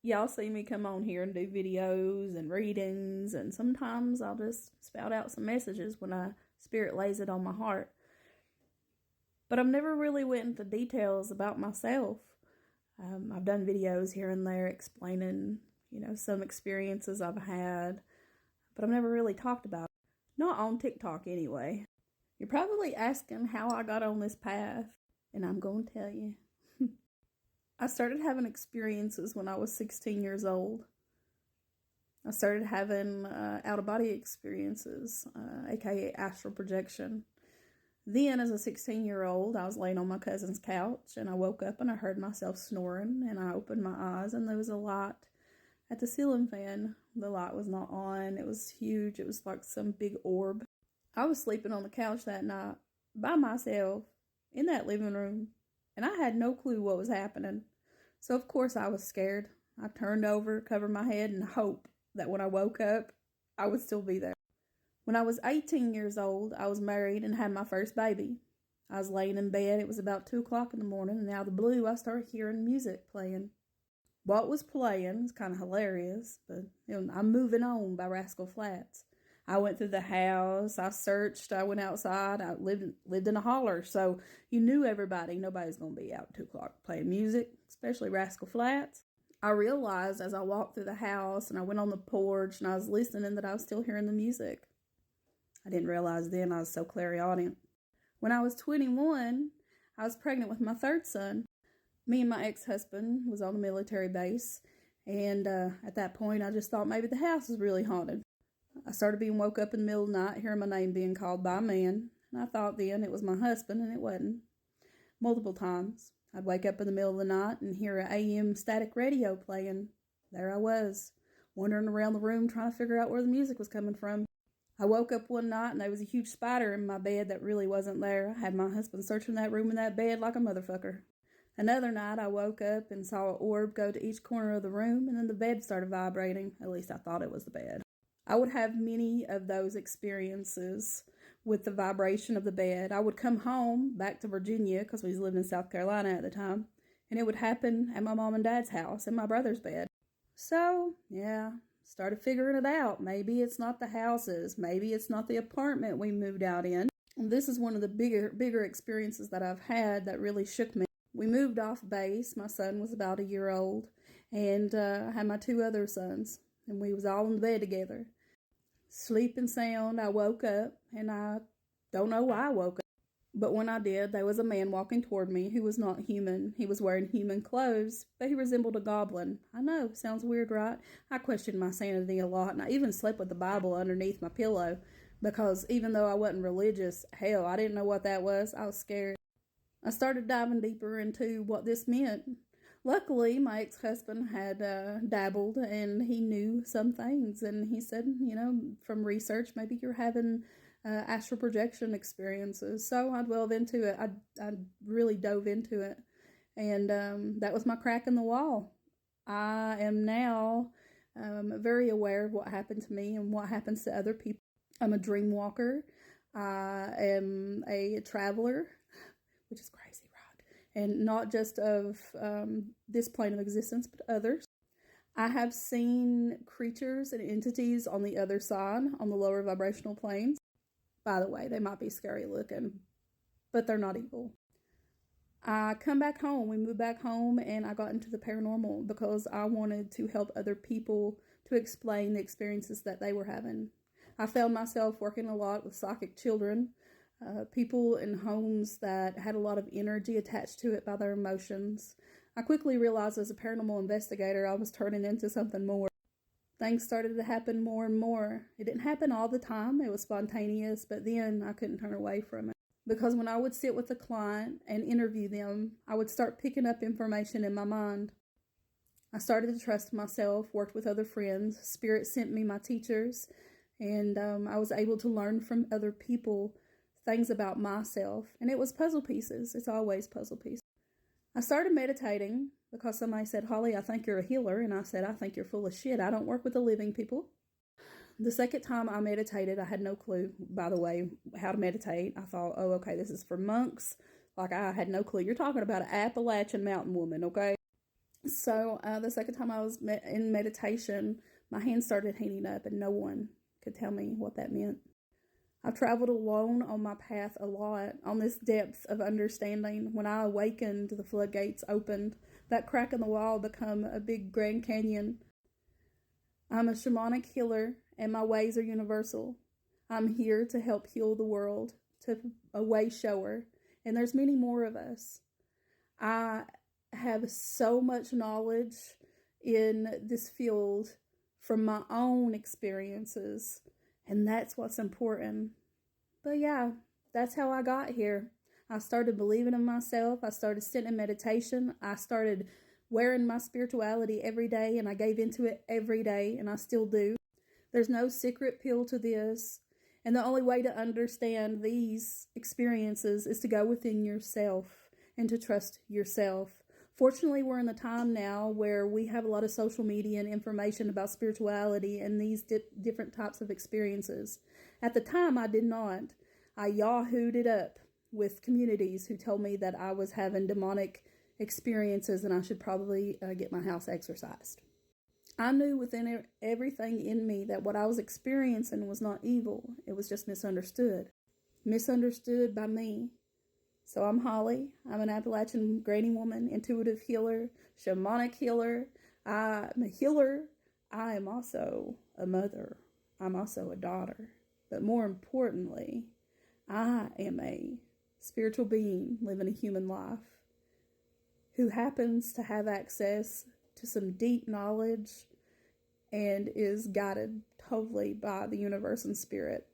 Y'all see me come on here and do videos and readings, and sometimes I'll just spout out some messages when Spirit lays it on my heart. But I've never really went into details about myself. I've done videos here and there explaining, some experiences I've had, but I've never really talked about it. Not on TikTok anyway. You're probably asking how I got on this path, and I'm going to tell you. I started having experiences when I was 16 years old. I started having out-of-body experiences, aka astral projection. Then, as a 16-year-old, I was laying on my cousin's couch, and I woke up and I heard myself snoring, and I opened my eyes, and there was a light at the ceiling fan. The light was not on. It was huge. It was like some big orb. I was sleeping on the couch that night by myself in that living room, and I had no clue what was happening. So, of course, I was scared. I turned over, covered my head, and hoped that when I woke up, I would still be there. When I was 18 years old, I was married and had my first baby. I was laying in bed. It was about 2 o'clock in the morning, and out of the blue, I started hearing music playing. What was playing is kind of hilarious, but I'm Moving On by Rascal Flatts. I went through the house, I searched, I went outside, I lived in a holler, so you knew everybody. Nobody's going to be out at 2 o'clock playing music, especially Rascal Flatts. I realized as I walked through the house and I went on the porch and I was listening that I was still hearing the music. I didn't realize then I was so clairaudient. When I was 21, I was pregnant with my third son. Me and my ex-husband was on the military base, and at that point I just thought maybe the house was really haunted. I started being woke up in the middle of the night, hearing my name being called by a man, and I thought then it was my husband, and it wasn't. Multiple times, I'd wake up in the middle of the night and hear an AM static radio playing. There I was, wandering around the room trying to figure out where the music was coming from. I woke up one night and there was a huge spider in my bed that really wasn't there. I had my husband searching that room and that bed like a motherfucker. Another night I woke up and saw an orb go to each corner of the room, and then the bed started vibrating. At least I thought it was the bed. I would have many of those experiences with the vibration of the bed. I would come home back to Virginia because we was living in South Carolina at the time, and it would happen at my mom and dad's house in my brother's bed. So, yeah, started figuring it out. Maybe it's not the houses. Maybe it's not the apartment we moved out in. And this is one of the bigger experiences that I've had that really shook me. We moved off base. My son was about a year old, and I had my 2 other sons, and we was all in bed together. Sleeping sound, I woke up, and I don't know why I woke up. But when I did, there was a man walking toward me who was not human. He was wearing human clothes, but he resembled a goblin. I know, sounds weird, right? I questioned my sanity a lot, and I even slept with the Bible underneath my pillow, because even though I wasn't religious, hell, I didn't know what that was. I was scared. I started diving deeper into what this meant. Luckily, my ex-husband had dabbled, and he knew some things, and he said, from research, maybe you're having astral projection experiences. So I delved into it. I really dove into it, and that was my crack in the wall. I am now very aware of what happened to me and what happens to other people. I'm a dream walker. I am a traveler, which is crazy, right? And not just of this plane of existence, but others. I have seen creatures and entities on the other side, on the lower vibrational planes. By the way, they might be scary looking, but they're not evil. I come back home. We moved back home, and I got into the paranormal because I wanted to help other people to explain the experiences that they were having. I found myself working a lot with psychic children, people in homes that had a lot of energy attached to it by their emotions. I quickly realized as a paranormal investigator, I was turning into something more. Things started to happen more and more. It didn't happen all the time. It was spontaneous, but then I couldn't turn away from it. Because when I would sit with a client and interview them, I would start picking up information in my mind. I started to trust myself, worked with other friends. Spirit sent me my teachers, and I was able to learn from other people things about myself. And it was puzzle pieces. It's always puzzle pieces. I started meditating because somebody said, "Holly, I think you're a healer." And I said, "I think you're full of shit. I don't work with the living people." The second time I meditated, I had no clue, by the way, how to meditate. I thought, oh, okay, this is for monks. Like, I had no clue. You're talking about an Appalachian mountain woman, okay? So the second time I was in meditation, my hands started heating up, and no one could tell me what that meant. I've traveled alone on my path a lot, on this depth of understanding. When I awakened, the floodgates opened. That crack in the wall became a big Grand Canyon. I'm a shamanic healer, and my ways are universal. I'm here to help heal the world, to a way shower, and there's many more of us. I have so much knowledge in this field from my own experiences, and that's what's important. But yeah, that's how I got here. I started believing in myself. I started sitting in meditation. I started wearing my spirituality every day, and I gave into it every day, and I still do. There's no secret pill to this. And the only way to understand these experiences is to go within yourself and to trust yourself. Fortunately, we're in the time now where we have a lot of social media and information about spirituality and these different types of experiences. At the time, I did not. I yahooed it up with communities who told me that I was having demonic experiences and I should probably get my house exorcised. I knew within everything in me that what I was experiencing was not evil. It was just misunderstood. Misunderstood by me. So I'm Holly. I'm an Appalachian granny woman, intuitive healer, shamanic healer. I'm a healer. I am also a mother. I'm also a daughter. But more importantly, I am a spiritual being living a human life who happens to have access to some deep knowledge and is guided totally by the universe and spirit.